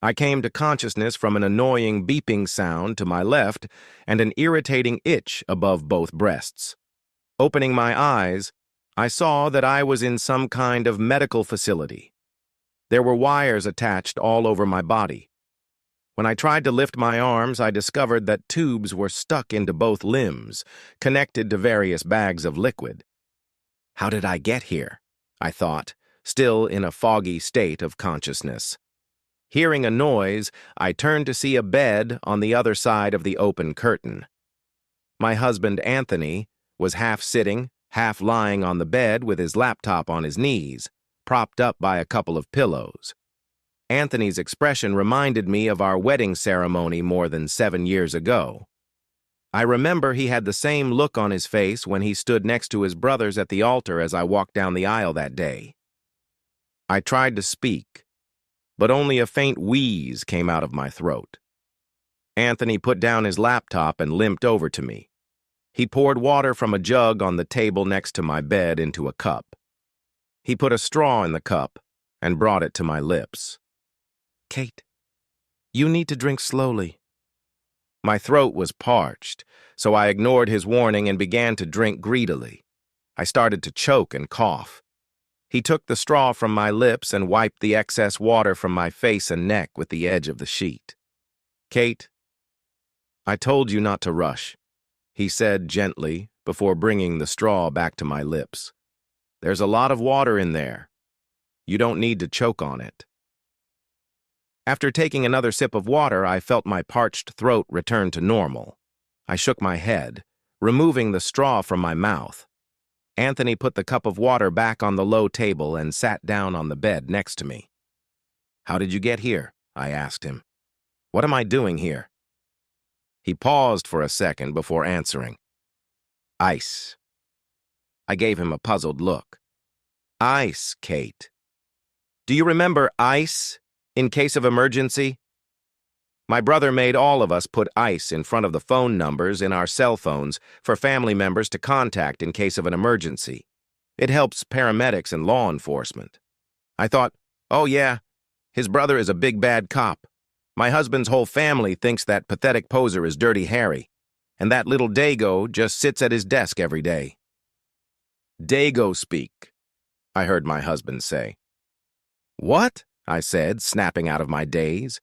I came to consciousness from an annoying beeping sound to my left and an irritating itch above both breasts. Opening my eyes, I saw that I was in some kind of medical facility. There were wires attached all over my body. When I tried to lift my arms, I discovered that tubes were stuck into both limbs, connected to various bags of liquid. How did I get here? I thought, still in a foggy state of consciousness. Hearing a noise, I turned to see a bed on the other side of the open curtain. My husband, Anthony, was half sitting, half lying on the bed with his laptop on his knees, propped up by a couple of pillows. Anthony's expression reminded me of our wedding ceremony more than 7 years ago. I remember he had the same look on his face when he stood next to his brothers at the altar as I walked down the aisle that day. I tried to speak, but only a faint wheeze came out of my throat. Anthony put down his laptop and limped over to me. He poured water from a jug on the table next to my bed into a cup. He put a straw in the cup and brought it to my lips. "Kate, you need to drink slowly." My throat was parched, so I ignored his warning and began to drink greedily. I started to choke and cough. He took the straw from my lips and wiped the excess water from my face and neck with the edge of the sheet. "Kate, I told you not to rush," he said gently before bringing the straw back to my lips. "There's a lot of water in there. You don't need to choke on it." After taking another sip of water, I felt my parched throat return to normal. I shook my head, removing the straw from my mouth. Anthony put the cup of water back on the low table and sat down on the bed next to me. "How did you get here?" I asked him. "What am I doing here?" He paused for a second before answering. "Ice." I gave him a puzzled look. "Ice, Kate. Do you remember ice? In case of emergency? My brother made all of us put ice in front of the phone numbers in our cell phones for family members to contact in case of an emergency. It helps paramedics and law enforcement." I thought, oh yeah, his brother is a big bad cop. My husband's whole family thinks that pathetic poser is Dirty Harry, and that little Dago just sits at his desk every day. "Dago speak," I heard my husband say. "What?" I said, snapping out of my daze.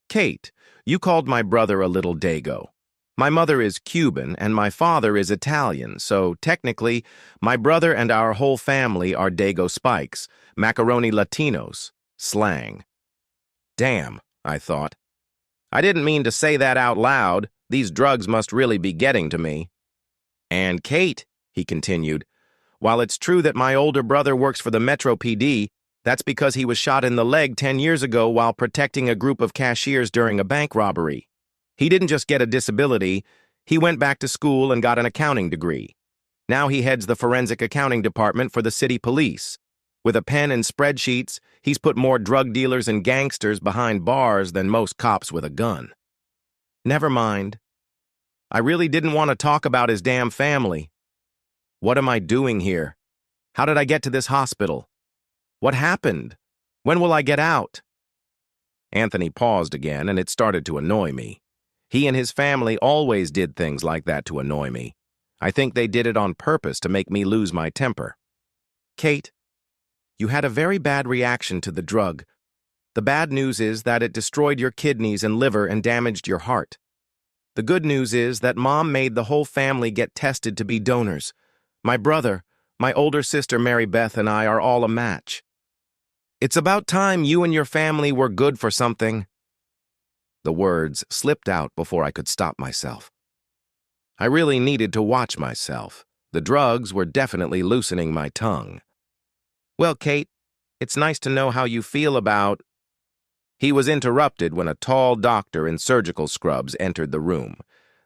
"Kate, you called my brother a little Dago. My mother is Cuban and my father is Italian, so technically, my brother and our whole family are Dago Spikes, macaroni Latinos, slang." Damn, I thought. I didn't mean to say that out loud. These drugs must really be getting to me. "And Kate," he continued, "while it's true that my older brother works for the Metro PD, that's because he was shot in the leg 10 years ago while protecting a group of cashiers during a bank robbery. He didn't just get a disability, he went back to school and got an accounting degree. Now he heads the forensic accounting department for the city police. With a pen and spreadsheets, he's put more drug dealers and gangsters behind bars than most cops with a gun." Never mind. I really didn't want to talk about his damn family. What am I doing here? How did I get to this hospital? What happened? When will I get out? Anthony paused again, and it started to annoy me. He and his family always did things like that to annoy me. I think they did it on purpose to make me lose my temper. "Kate, you had a very bad reaction to the drug. The bad news is that it destroyed your kidneys and liver and damaged your heart. The good news is that Mom made the whole family get tested to be donors. My brother, my older sister Mary Beth, and I are all a match. It's about time you and your family were good for something." The words slipped out before I could stop myself. I really needed to watch myself. The drugs were definitely loosening my tongue. "Well, Kate, it's nice to know how you feel about—" He was interrupted when a tall doctor in surgical scrubs entered the room.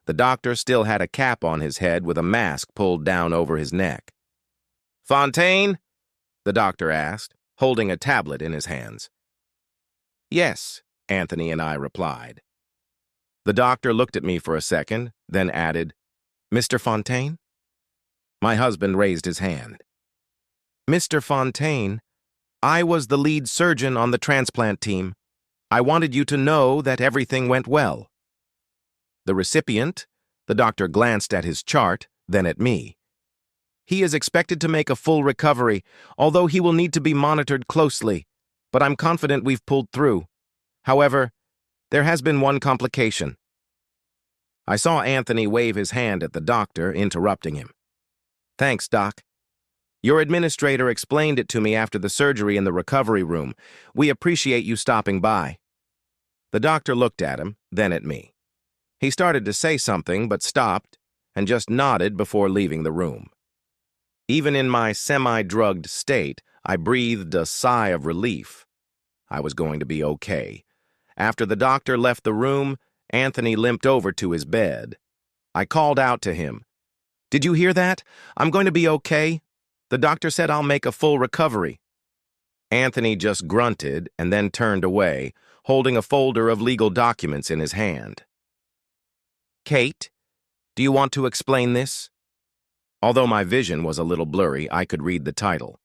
The doctor still had a cap on his head with a mask pulled down over his neck. "Fontaine?" the doctor asked, holding a tablet in his hands. "Yes," Anthony and I replied. The doctor looked at me for a second, then added, "Mr. Fontaine?" My husband raised his hand. "Mr. Fontaine, I was the lead surgeon on the transplant team. I wanted you to know that everything went well. The recipient, the doctor glanced at his chart, then at me. He is expected to make a full recovery, although he will need to be monitored closely, but I'm confident we've pulled through. However, there has been one complication. I saw Anthony wave his hand at the doctor, interrupting him. Thanks, Doc. Your administrator explained it to me after the surgery in the recovery room. We appreciate you stopping by. The doctor looked at him, then at me. He started to say something, but stopped and just nodded before leaving the room. Even in my semi-drugged state, I breathed a sigh of relief. I was going to be okay. After the doctor left the room, Anthony limped over to his bed. I called out to him. Did you hear that? I'm going to be okay. The doctor said I'll make a full recovery. Anthony just grunted and then turned away, holding a folder of legal documents in his hand. Kate, do you want to explain this? Although my vision was a little blurry, I could read the title.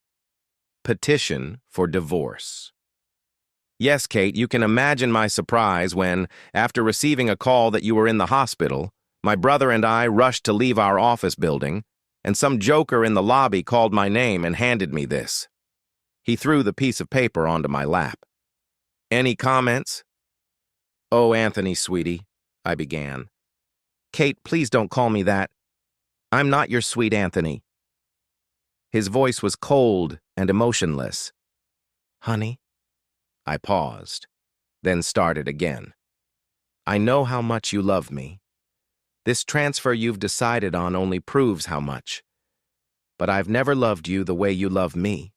Petition for Divorce. Yes, Kate, you can imagine my surprise when, after receiving a call that you were in the hospital, my brother and I rushed to leave our office building, and some joker in the lobby called my name and handed me this. He threw the piece of paper onto my lap. Any comments? Oh, Anthony, sweetie, I began. Kate, please don't call me that. I'm not your sweet Anthony. His voice was cold and emotionless. Honey? I paused, then started again. I know how much you love me. This transfer you've decided on only proves how much. But I've never loved you the way you love me.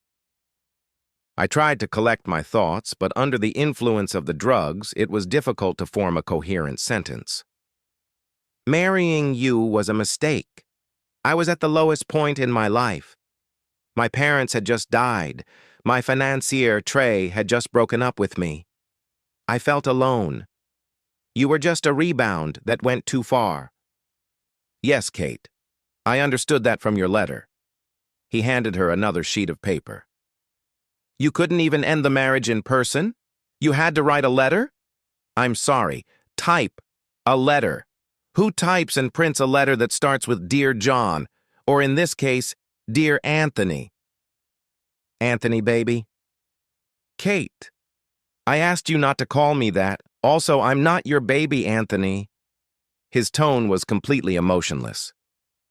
I tried to collect my thoughts, but under the influence of the drugs, it was difficult to form a coherent sentence. Marrying you was a mistake. I was at the lowest point in my life. My parents had just died. My financier, Trey, had just broken up with me. I felt alone. You were just a rebound that went too far. Yes, Kate. I understood that from your letter. He handed her another sheet of paper. You couldn't even end the marriage in person? You had to write a letter? I'm sorry. Type a letter. Who types and prints a letter that starts with Dear John, or in this case, Dear Anthony? Anthony, baby. Kate, I asked you not to call me that. Also, I'm not your baby, Anthony. His tone was completely emotionless.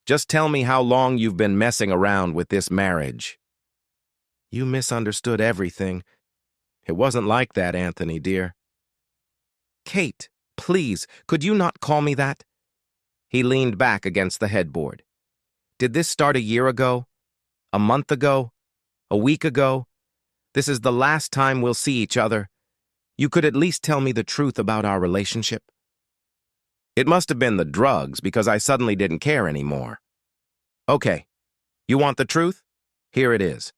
Just tell me how long you've been messing around with this marriage. You misunderstood everything. It wasn't like that, Anthony, dear. Kate, please, could you not call me that? He leaned back against the headboard. Did this start a year ago? A month ago? A week ago? This is the last time we'll see each other. You could at least tell me the truth about our relationship. It must have been the drugs because I suddenly didn't care anymore. Okay, you want the truth? Here it is.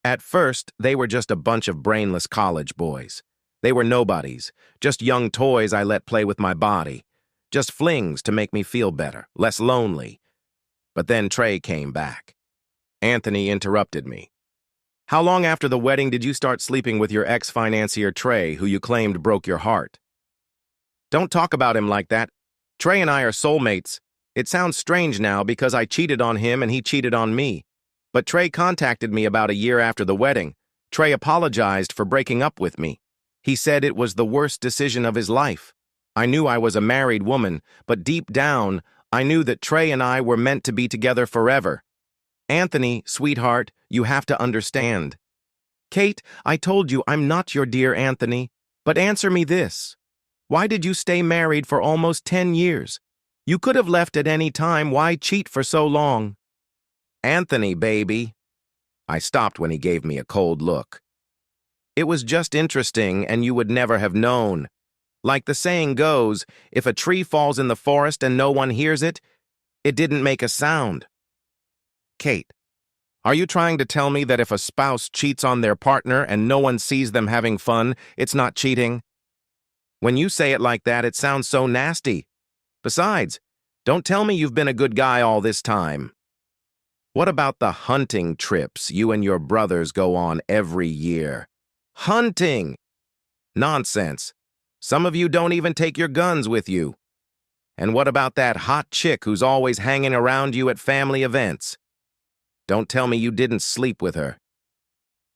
At first, they were just a bunch of brainless college boys. They were nobodies, just young toys I let play with my body, just flings to make me feel better, less lonely. But then Trey came back. Anthony interrupted me. How long after the wedding did you start sleeping with your ex-financier Trey, who you claimed broke your heart? Don't talk about him like that. Trey and I are soulmates. It sounds strange now because I cheated on him and he cheated on me. But Trey contacted me about a year after the wedding. Trey apologized for breaking up with me. He said it was the worst decision of his life. I knew I was a married woman, but deep down, I knew that Trey and I were meant to be together forever. Anthony, sweetheart, you have to understand. Kate, I told you I'm not your dear Anthony, but answer me this. Why did you stay married for almost 10 years? You could have left at any time. Why cheat for so long? Anthony, baby. I stopped when he gave me a cold look. It was just interesting, and you would never have known. Like the saying goes, if a tree falls in the forest and no one hears it, it didn't make a sound. Kate, are you trying to tell me that if a spouse cheats on their partner and no one sees them having fun, it's not cheating? When you say it like that, it sounds so nasty. Besides, don't tell me you've been a good guy all this time. What about the hunting trips you and your brothers go on every year? Hunting! Nonsense. Some of you don't even take your guns with you. And what about that hot chick who's always hanging around you at family events? Don't tell me you didn't sleep with her.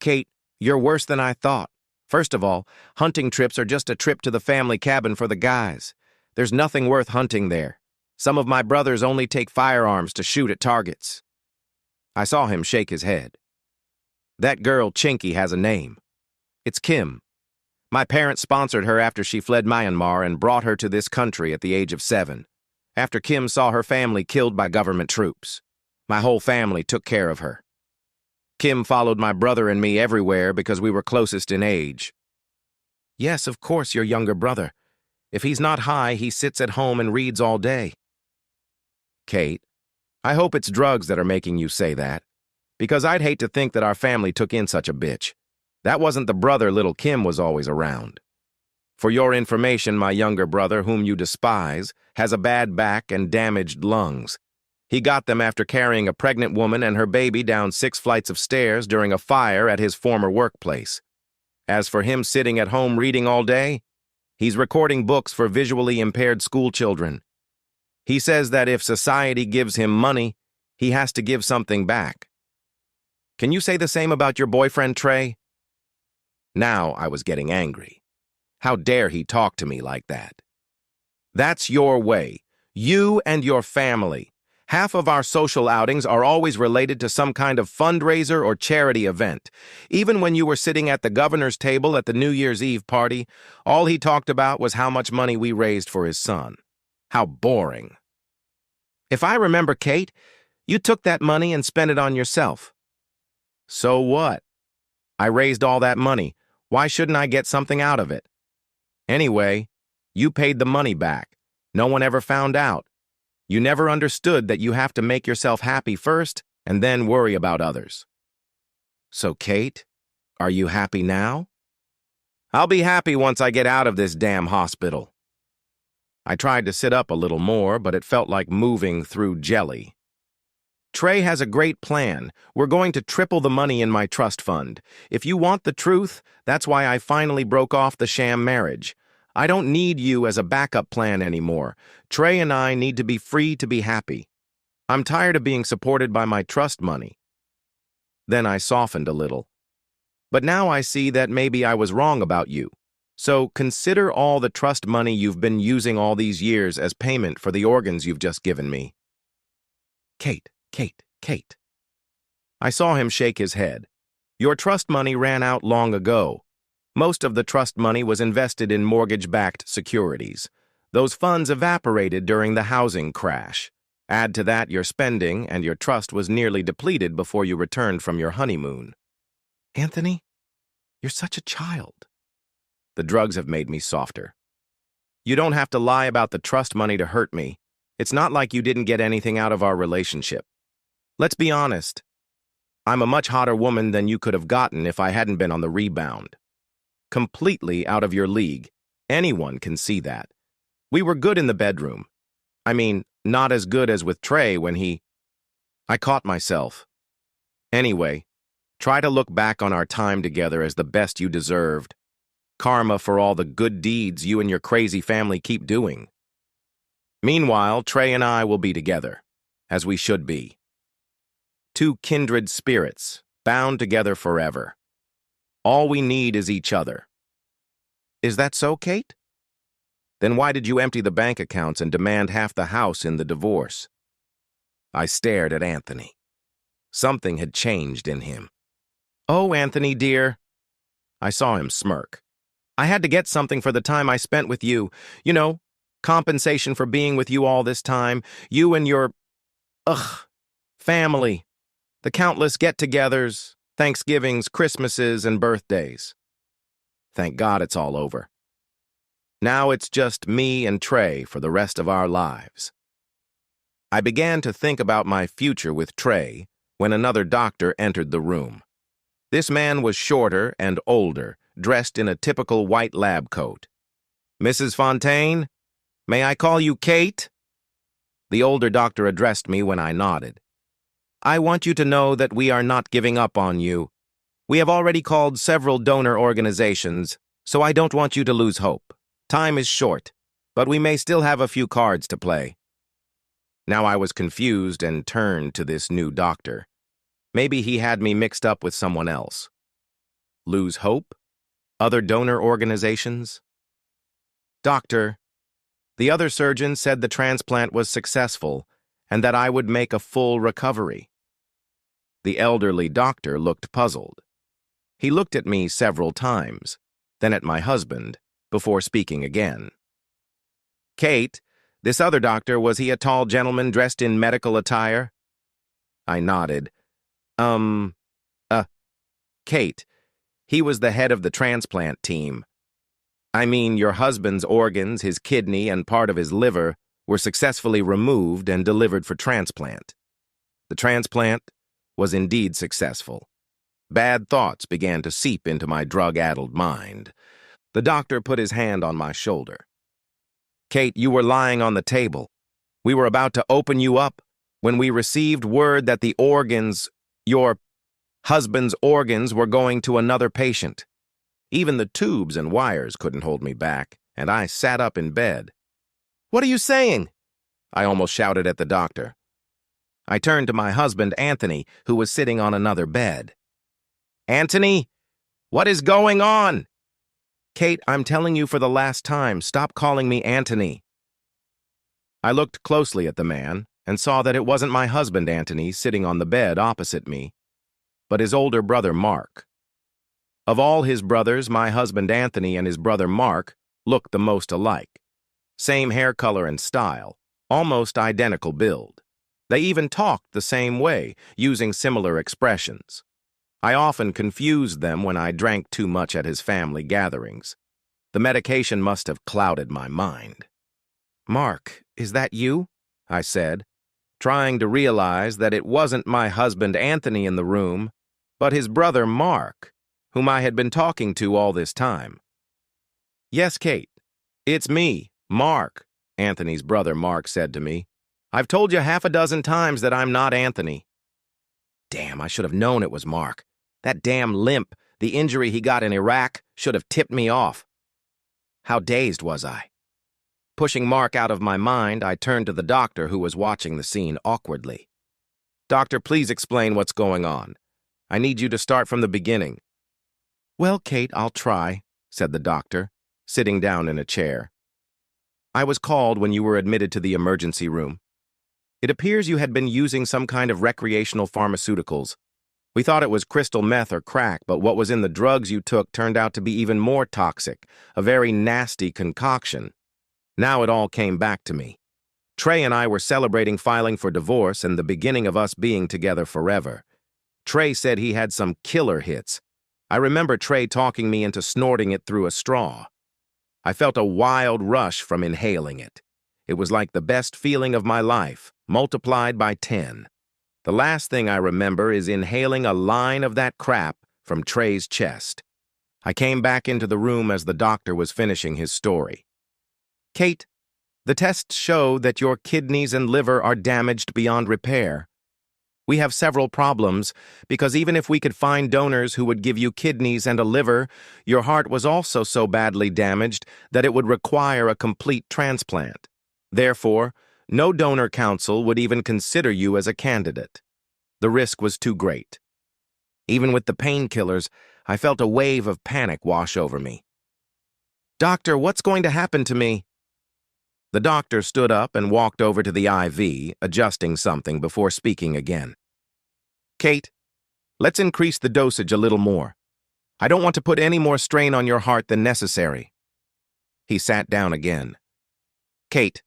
Kate, you're worse than I thought. First of all, hunting trips are just a trip to the family cabin for the guys. There's nothing worth hunting there. Some of my brothers only take firearms to shoot at targets. I saw him shake his head. That girl, Chinky, has a name. It's Kim. My parents sponsored her after she fled Myanmar and brought her to this country at the age of 7, after Kim saw her family killed by government troops. My whole family took care of her. Kim followed my brother and me everywhere because we were closest in age. Yes, of course, your younger brother. If he's not high, he sits at home and reads all day. Kate, I hope it's drugs that are making you say that, because I'd hate to think that our family took in such a bitch. That wasn't the brother little Kim was always around. For your information, my younger brother, whom you despise, has a bad back and damaged lungs. He got them after carrying a pregnant woman and her baby down 6 flights of stairs during a fire at his former workplace. As for him sitting at home reading all day, he's recording books for visually impaired school children. He says that if society gives him money, he has to give something back. Can you say the same about your boyfriend, Trey? Now I was getting angry. How dare he talk to me like that? That's your way. You and your family. Half of our social outings are always related to some kind of fundraiser or charity event. Even when you were sitting at the governor's table at the New Year's Eve party, all he talked about was how much money we raised for his son. How boring. If I remember, Kate, you took that money and spent it on yourself. So what? I raised all that money. Why shouldn't I get something out of it? Anyway, you paid the money back. No one ever found out. You never understood that you have to make yourself happy first and then worry about others. So, Kate, are you happy now? I'll be happy once I get out of this damn hospital. I tried to sit up a little more, but it felt like moving through jelly. Trey has a great plan. We're going to triple the money in my trust fund. If you want the truth, that's why I finally broke off the sham marriage. I don't need you as a backup plan anymore. Trey and I need to be free to be happy. I'm tired of being supported by my trust money. Then I softened a little. But now I see that maybe I was wrong about you. So consider all the trust money you've been using all these years as payment for the organs you've just given me. Kate. I saw him shake his head. Your trust money ran out long ago. Most of the trust money was invested in mortgage-backed securities. Those funds evaporated during the housing crash. Add to that your spending, and your trust was nearly depleted before you returned from your honeymoon. Anthony, you're such a child. The drugs have made me softer. You don't have to lie about the trust money to hurt me. It's not like you didn't get anything out of our relationship. Let's be honest. I'm a much hotter woman than you could have gotten if I hadn't been on the rebound. Completely out of your league. Anyone can see that. We were good in the bedroom. I mean, not as good as with Trey when he... I caught myself. Anyway, try to look back on our time together as the best you deserved. Karma for all the good deeds you and your crazy family keep doing. Meanwhile, Trey and I will be together, as we should be. 2 kindred spirits, bound together forever. All we need is each other. Is that so, Kate? Then why did you empty the bank accounts and demand half the house in the divorce? I stared at Anthony. Something had changed in him. Oh, Anthony, dear. I saw him smirk. I had to get something for the time I spent with you. You know, compensation for being with you all this time. You and your... family. The countless get-togethers, Thanksgivings, Christmases, and birthdays. Thank God it's all over. Now it's just me and Trey for the rest of our lives. I began to think about my future with Trey when another doctor entered the room. This man was shorter and older, dressed in a typical white lab coat. Mrs. Fontaine, may I call you Kate? The older doctor addressed me when I nodded. I want you to know that we are not giving up on you. We have already called several donor organizations, So I don't want you to lose hope. Time is short, but we may still have a few cards to play. Now I was confused and turned to this new doctor. Maybe he had me mixed up with someone else. Lose hope? Other donor organizations? Doctor, the other surgeon said the transplant was successful and that I would make a full recovery. The elderly doctor looked puzzled. He looked at me several times, then at my husband, before speaking again. Kate, this other doctor, was he a tall gentleman dressed in medical attire? I nodded. Kate, he was the head of the transplant team. I mean, your husband's organs, his kidney, and part of his liver were successfully removed and delivered for transplant. The transplant was indeed successful. Bad thoughts began to seep into my drug-addled mind. The doctor put his hand on my shoulder. Kate, you were lying on the table. We were about to open you up when we received word that the organs, your husband's organs, were going to another patient. Even the tubes and wires couldn't hold me back, and I sat up in bed. What are you saying? I almost shouted at the doctor. I turned to my husband, Anthony, who was sitting on another bed. Anthony, what is going on? Kate, I'm telling you for the last time, stop calling me Anthony. I looked closely at the man and saw that it wasn't my husband, Anthony, sitting on the bed opposite me, but his older brother, Mark. Of all his brothers, my husband, Anthony, and his brother, Mark, looked the most alike. Same hair color and style, almost identical build. They even talked the same way, using similar expressions. I often confused them when I drank too much at his family gatherings. The medication must have clouded my mind. Mark, is that you? I said, trying to realize that it wasn't my husband Anthony in the room, but his brother Mark, whom I had been talking to all this time. Yes, Kate, it's me, Mark, Anthony's brother Mark said to me. I've told you half a dozen times that I'm not Anthony. Damn, I should have known it was Mark. That damn limp, the injury he got in Iraq, should have tipped me off. How dazed was I? Pushing Mark out of my mind, I turned to the doctor who was watching the scene awkwardly. Doctor, please explain what's going on. I need you to start from the beginning. Well, Kate, I'll try, said the doctor, sitting down in a chair. I was called when you were admitted to the emergency room. It appears you had been using some kind of recreational pharmaceuticals. We thought it was crystal meth or crack, but what was in the drugs you took turned out to be even more toxic, a very nasty concoction. Now it all came back to me. Trey and I were celebrating filing for divorce and the beginning of us being together forever. Trey said he had some killer hits. I remember Trey talking me into snorting it through a straw. I felt a wild rush from inhaling it. It was like the best feeling of my life, multiplied by 10. The last thing I remember is inhaling a line of that crap from Trey's chest. I came back into the room as the doctor was finishing his story. Kate, the tests show that your kidneys and liver are damaged beyond repair. We have several problems because even if we could find donors who would give you kidneys and a liver, your heart was also so badly damaged that it would require a complete transplant. Therefore, no donor council would even consider you as a candidate. The risk was too great. Even with the painkillers, I felt a wave of panic wash over me. Doctor, what's going to happen to me? The doctor stood up and walked over to the IV, adjusting something before speaking again. Kate, let's increase the dosage a little more. I don't want to put any more strain on your heart than necessary. He sat down again. Kate,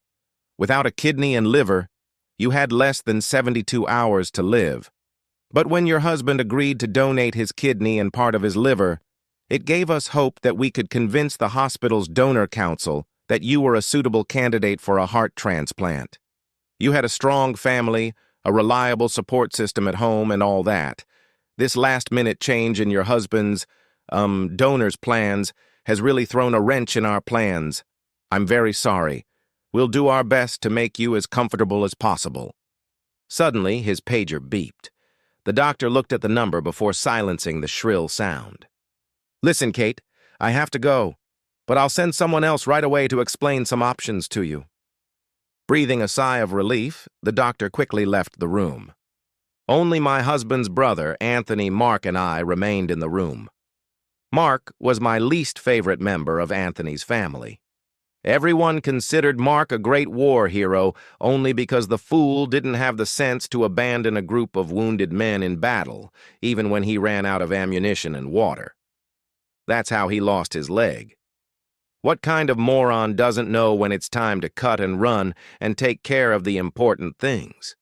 without a kidney and liver, you had less than 72 hours to live. But when your husband agreed to donate his kidney and part of his liver, it gave us hope that we could convince the hospital's donor council that you were a suitable candidate for a heart transplant. You had a strong family, a reliable support system at home, and all that. This last-minute change in your husband's, donor's plans has really thrown a wrench in our plans. I'm very sorry. We'll do our best to make you as comfortable as possible. Suddenly, his pager beeped. The doctor looked at the number before silencing the shrill sound. Listen, Kate, I have to go, but I'll send someone else right away to explain some options to you." Breathing a sigh of relief, the doctor quickly left the room. Only my husband's brother, Anthony, Mark, and I remained in the room. Mark was my least favorite member of Anthony's family. Everyone considered Mark a great war hero only because the fool didn't have the sense to abandon a group of wounded men in battle, even when he ran out of ammunition and water. That's how he lost his leg. What kind of moron doesn't know when it's time to cut and run and take care of the important things?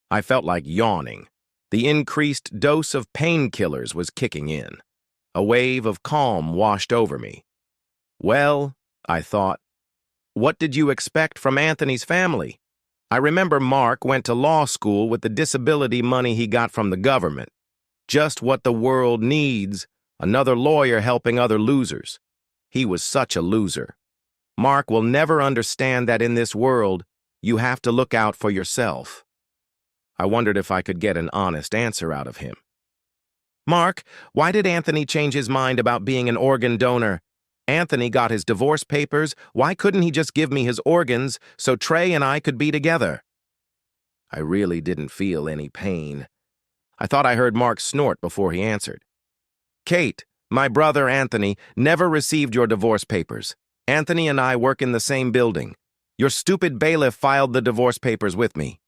I felt like yawning. The increased dose of painkillers was kicking in. A wave of calm washed over me. Well, I thought, what did you expect from Anthony's family? I remember Mark went to law school with the disability money he got from the government. Just what the world needs, another lawyer helping other losers. He was such a loser. Mark will never understand that in this world, you have to look out for yourself. I wondered if I could get an honest answer out of him. "Mark, why did Anthony change his mind about being an organ donor? Anthony got his divorce papers. Why couldn't he just give me his organs so Trey and I could be together?" I really didn't feel any pain. I thought I heard Mark snort before he answered. "Kate, my brother Anthony never received your divorce papers. Anthony and I work in the same building. Your stupid bailiff filed the divorce papers with me.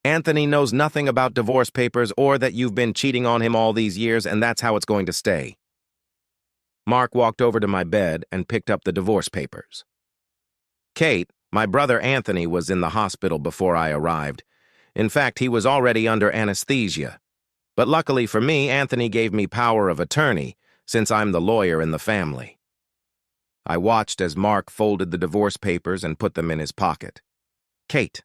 Anthony knows nothing about divorce papers or that you've been cheating on him all these years, and that's how it's going to stay." Mark walked over to my bed and picked up the divorce papers. "Kate, my brother Anthony was in the hospital before I arrived. In fact, he was already under anesthesia. But luckily for me, Anthony gave me power of attorney, since I'm the lawyer in the family." I watched as Mark folded the divorce papers and put them in his pocket. "Kate,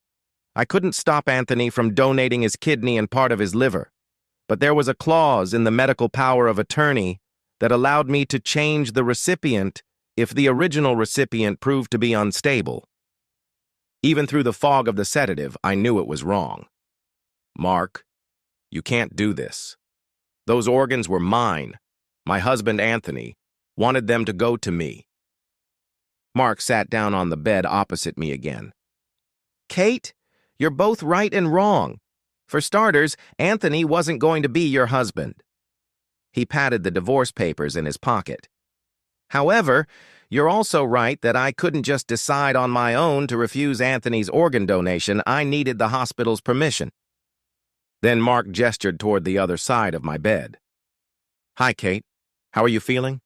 I couldn't stop Anthony from donating his kidney and part of his liver, but there was a clause in the medical power of attorney that allowed me to change the recipient if the original recipient proved to be unstable. Even through the fog of the sedative, I knew it was wrong. Mark, you can't do this. Those organs were mine. My husband, Anthony, wanted them to go to me." Mark sat down on the bed opposite me again. "Kate, you're both right and wrong. For starters, Anthony wasn't going to be your husband." He patted the divorce papers in his pocket. "However, you're also right that I couldn't just decide on my own to refuse Anthony's organ donation. I needed the hospital's permission." Then Mark gestured toward the other side of my bed. "Hi, Kate. How are you feeling?"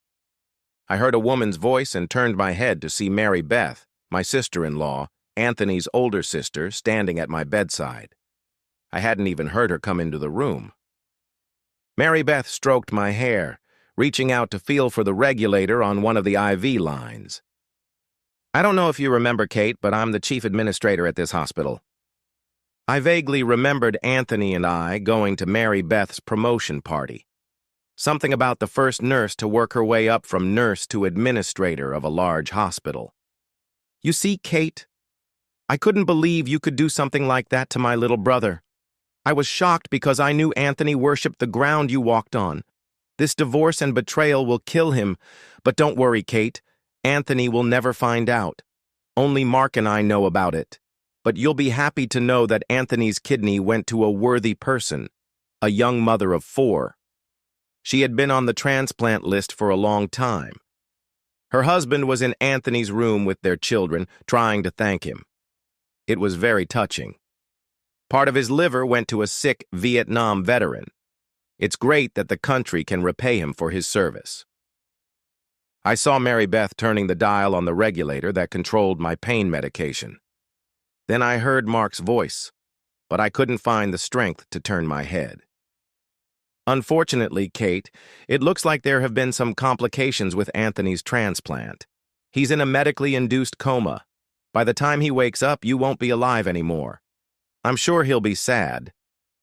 I heard a woman's voice and turned my head to see Mary Beth, my sister-in-law, Anthony's older sister, standing at my bedside. I hadn't even heard her come into the room. Mary Beth stroked my hair, reaching out to feel for the regulator on one of the IV lines. "I don't know if you remember, Kate, but I'm the chief administrator at this hospital." I vaguely remembered Anthony and I going to Mary Beth's promotion party. Something about the first nurse to work her way up from nurse to administrator of a large hospital. "You see, Kate, I couldn't believe you could do something like that to my little brother. I was shocked because I knew Anthony worshipped the ground you walked on. This divorce and betrayal will kill him, but don't worry, Kate. Anthony will never find out. Only Mark and I know about it. But you'll be happy to know that Anthony's kidney went to a worthy person, a young mother of 4. She had been on the transplant list for a long time. Her husband was in Anthony's room with their children, trying to thank him. It was very touching. Part of his liver went to a sick Vietnam veteran. It's great that the country can repay him for his service." I saw Mary Beth turning the dial on the regulator that controlled my pain medication. Then I heard Mark's voice, but I couldn't find the strength to turn my head. "Unfortunately, Kate, it looks like there have been some complications with Anthony's transplant. He's in a medically induced coma. By the time he wakes up, you won't be alive anymore. I'm sure he'll be sad.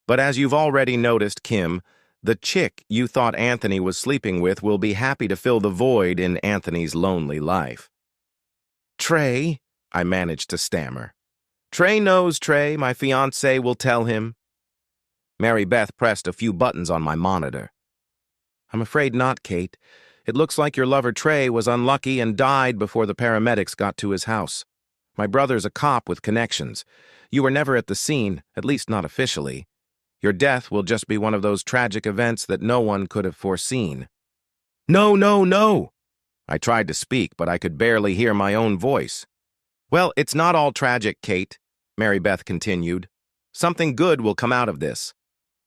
But as you've already noticed, Kim, the chick you thought Anthony was sleeping with will be happy to fill the void in Anthony's lonely life." "Trey," I managed to stammer. "Trey knows, Trey. My fiancé will tell him." Mary Beth pressed a few buttons on my monitor. "I'm afraid not, Kate. It looks like your lover Trey was unlucky and died before the paramedics got to his house. My brother's a cop with connections. You were never at the scene, at least not officially. Your death will just be one of those tragic events that no one could have foreseen." "No, no, no!" I tried to speak, but I could barely hear my own voice. "Well, it's not all tragic, Kate," Mary Beth continued. "Something good will come out of this.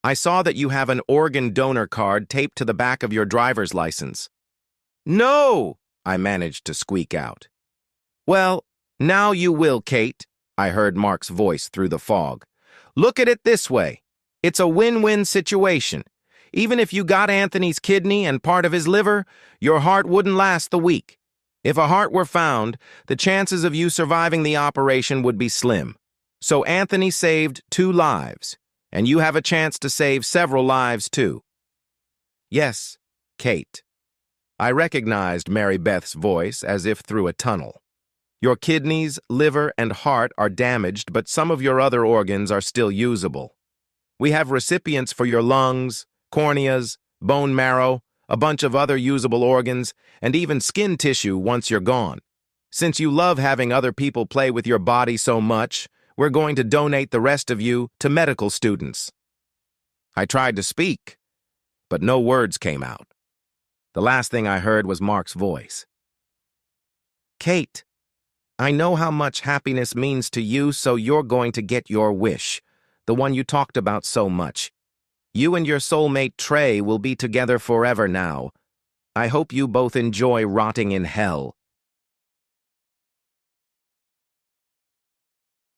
I saw that you have an organ donor card taped to the back of your driver's license." "No!" I managed to squeak out. "Well, now you will, Kate," I heard Mark's voice through the fog. "Look at it this way. It's a win-win situation. Even if you got Anthony's kidney and part of his liver, your heart wouldn't last the week. If a heart were found, the chances of you surviving the operation would be slim. So Anthony saved 2 lives, and you have a chance to save several lives too." "Yes, Kate." I recognized Mary Beth's voice as if through a tunnel. "Your kidneys, liver, and heart are damaged, but some of your other organs are still usable. We have recipients for your lungs, corneas, bone marrow, a bunch of other usable organs, and even skin tissue once you're gone. Since you love having other people play with your body so much, we're going to donate the rest of you to medical students." I tried to speak, but no words came out. The last thing I heard was Mark's voice. "Kate, I know how much happiness means to you, so you're going to get your wish, the one you talked about so much. You and your soulmate Trey will be together forever now. I hope you both enjoy rotting in hell."